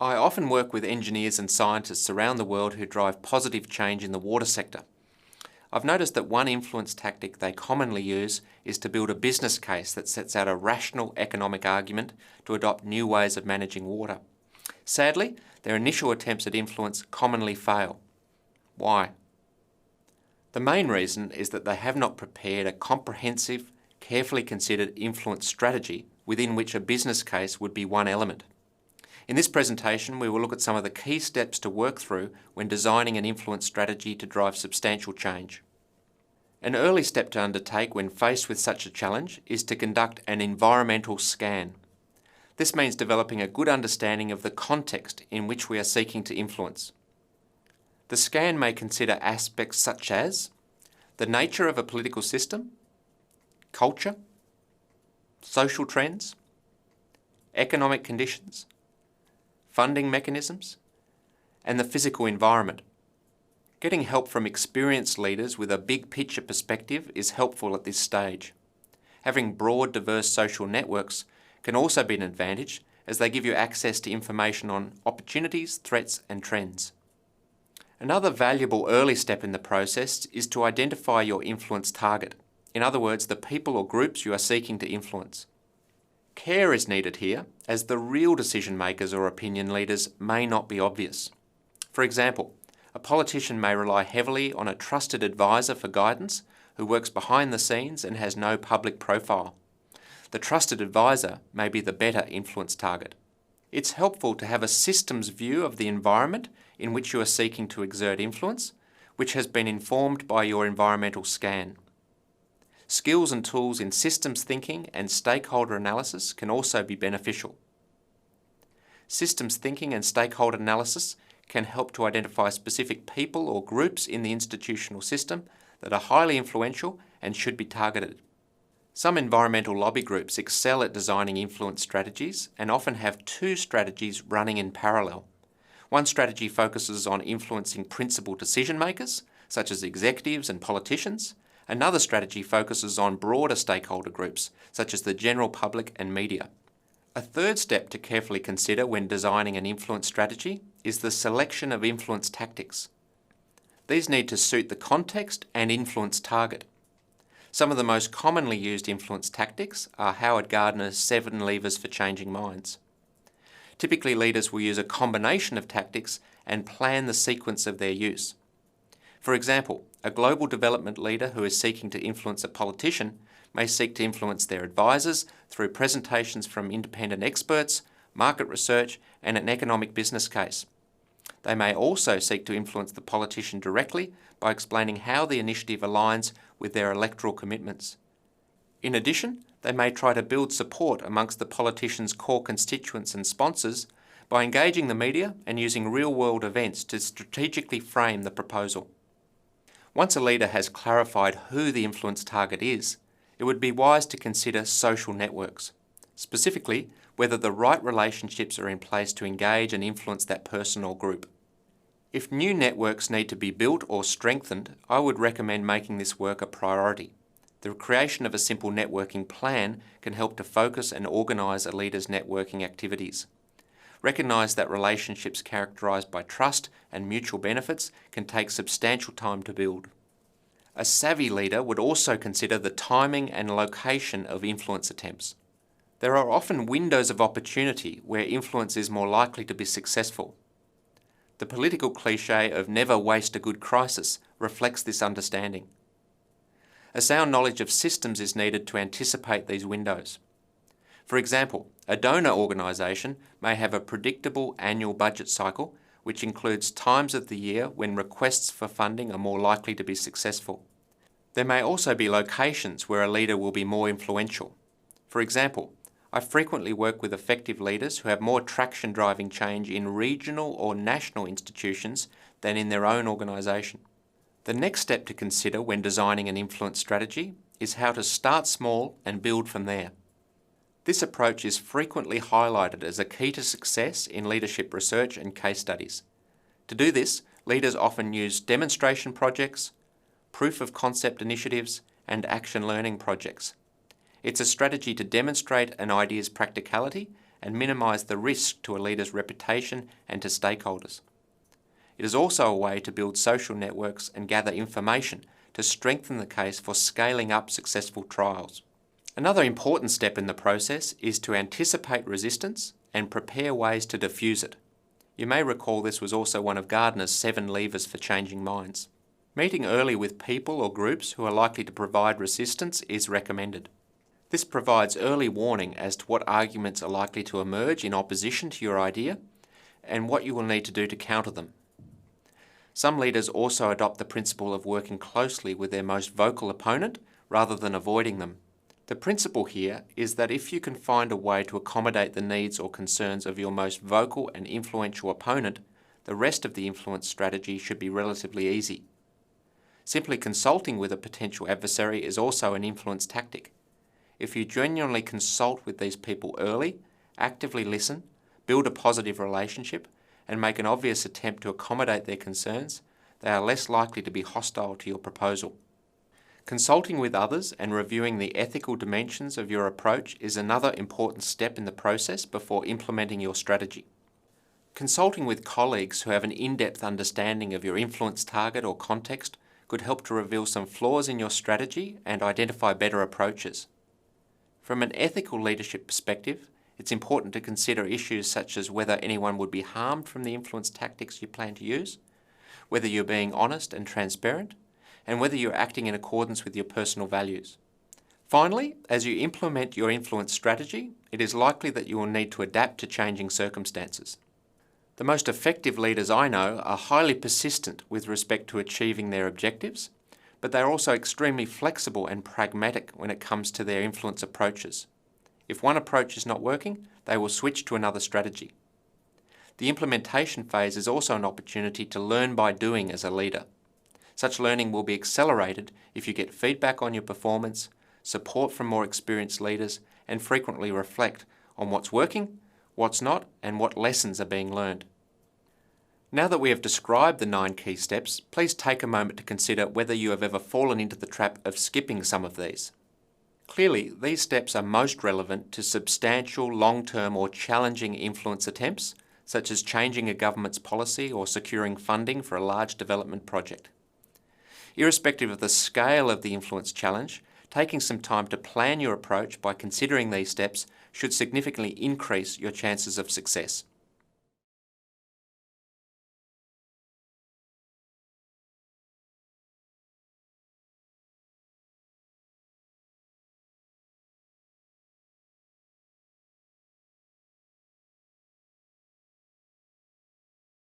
I often work with engineers and scientists around the world who drive positive change in the water sector. I've noticed that one influence tactic they commonly use is to build a business case that sets out a rational economic argument to adopt new ways of managing water. Sadly, their initial attempts at influence commonly fail. Why? The main reason is that they have not prepared a comprehensive, carefully considered influence strategy within which a business case would be one element. In this presentation, we will look at some of the key steps to work through when designing an influence strategy to drive substantial change. An early step to undertake when faced with such a challenge is to conduct an environmental scan. This means developing a good understanding of the context in which we are seeking to influence. The scan may consider aspects such as the nature of a political system, culture, social trends, economic conditions, funding mechanisms, and the physical environment. Getting help from experienced leaders with a big picture perspective is helpful at this stage. Having broad, diverse social networks can also be an advantage as they give you access to information on opportunities, threats, and trends. Another valuable early step in the process is to identify your influence target. In other words, the people or groups you are seeking to influence. Care is needed here, as the real decision makers or opinion leaders may not be obvious. For example, a politician may rely heavily on a trusted advisor for guidance who works behind the scenes and has no public profile. The trusted advisor may be the better influence target. It's helpful to have a systems view of the environment in which you are seeking to exert influence, which has been informed by your environmental scan. Skills and tools in systems thinking and stakeholder analysis can also be beneficial. Systems thinking and stakeholder analysis can help to identify specific people or groups in the institutional system that are highly influential and should be targeted. Some environmental lobby groups excel at designing influence strategies and often have two strategies running in parallel. One strategy focuses on influencing principal decision makers, such as executives and politicians. Another strategy focuses on broader stakeholder groups, such as the general public and media. A third step to carefully consider when designing an influence strategy is the selection of influence tactics. These need to suit the context and influence target. Some of the most commonly used influence tactics are Howard Gardner's 7 levers for changing minds. Typically, leaders will use a combination of tactics and plan the sequence of their use. For example, a global development leader who is seeking to influence a politician may seek to influence their advisors through presentations from independent experts, market research, and an economic business case. They may also seek to influence the politician directly by explaining how the initiative aligns with their electoral commitments. In addition, they may try to build support amongst the politician's core constituents and sponsors by engaging the media and using real-world events to strategically frame the proposal. Once a leader has clarified who the influence target is, it would be wise to consider social networks, specifically whether the right relationships are in place to engage and influence that person or group. If new networks need to be built or strengthened, I would recommend making this work a priority. The creation of a simple networking plan can help to focus and organise a leader's networking activities. Recognise that relationships characterised by trust and mutual benefits can take substantial time to build. A savvy leader would also consider the timing and location of influence attempts. There are often windows of opportunity where influence is more likely to be successful. The political cliché of never waste a good crisis reflects this understanding. A sound knowledge of systems is needed to anticipate these windows. For example, a donor organisation may have a predictable annual budget cycle which includes times of the year when requests for funding are more likely to be successful. There may also be locations where a leader will be more influential. For example, I frequently work with effective leaders who have more traction driving change in regional or national institutions than in their own organisation. The next step to consider when designing an influence strategy is how to start small and build from there. This approach is frequently highlighted as a key to success in leadership research and case studies. To do this, leaders often use demonstration projects, proof of concept initiatives, and action learning projects. It's a strategy to demonstrate an idea's practicality and minimise the risk to a leader's reputation and to stakeholders. It is also a way to build social networks and gather information to strengthen the case for scaling up successful trials. Another important step in the process is to anticipate resistance and prepare ways to diffuse it. You may recall this was also one of Gardner's 7 levers for changing minds. Meeting early with people or groups who are likely to provide resistance is recommended. This provides early warning as to what arguments are likely to emerge in opposition to your idea and what you will need to do to counter them. Some leaders also adopt the principle of working closely with their most vocal opponent rather than avoiding them. The principle here is that if you can find a way to accommodate the needs or concerns of your most vocal and influential opponent, the rest of the influence strategy should be relatively easy. Simply consulting with a potential adversary is also an influence tactic. If you genuinely consult with these people early, actively listen, build a positive relationship, and make an obvious attempt to accommodate their concerns, they are less likely to be hostile to your proposal. Consulting with others and reviewing the ethical dimensions of your approach is another important step in the process before implementing your strategy. Consulting with colleagues who have an in-depth understanding of your influence target or context could help to reveal some flaws in your strategy and identify better approaches. From an ethical leadership perspective, it's important to consider issues such as whether anyone would be harmed from the influence tactics you plan to use, whether you're being honest and transparent, and whether you're acting in accordance with your personal values. Finally, as you implement your influence strategy, it is likely that you will need to adapt to changing circumstances. The most effective leaders I know are highly persistent with respect to achieving their objectives, but they are also extremely flexible and pragmatic when it comes to their influence approaches. If one approach is not working, they will switch to another strategy. The implementation phase is also an opportunity to learn by doing as a leader. Such learning will be accelerated if you get feedback on your performance, support from more experienced leaders, and frequently reflect on what's working, what's not, and what lessons are being learned. Now that we have described the 9 key steps, please take a moment to consider whether you have ever fallen into the trap of skipping some of these. Clearly, these steps are most relevant to substantial, long-term or challenging influence attempts, such as changing a government's policy or securing funding for a large development project. Irrespective of the scale of the influence challenge, taking some time to plan your approach by considering these steps should significantly increase your chances of success.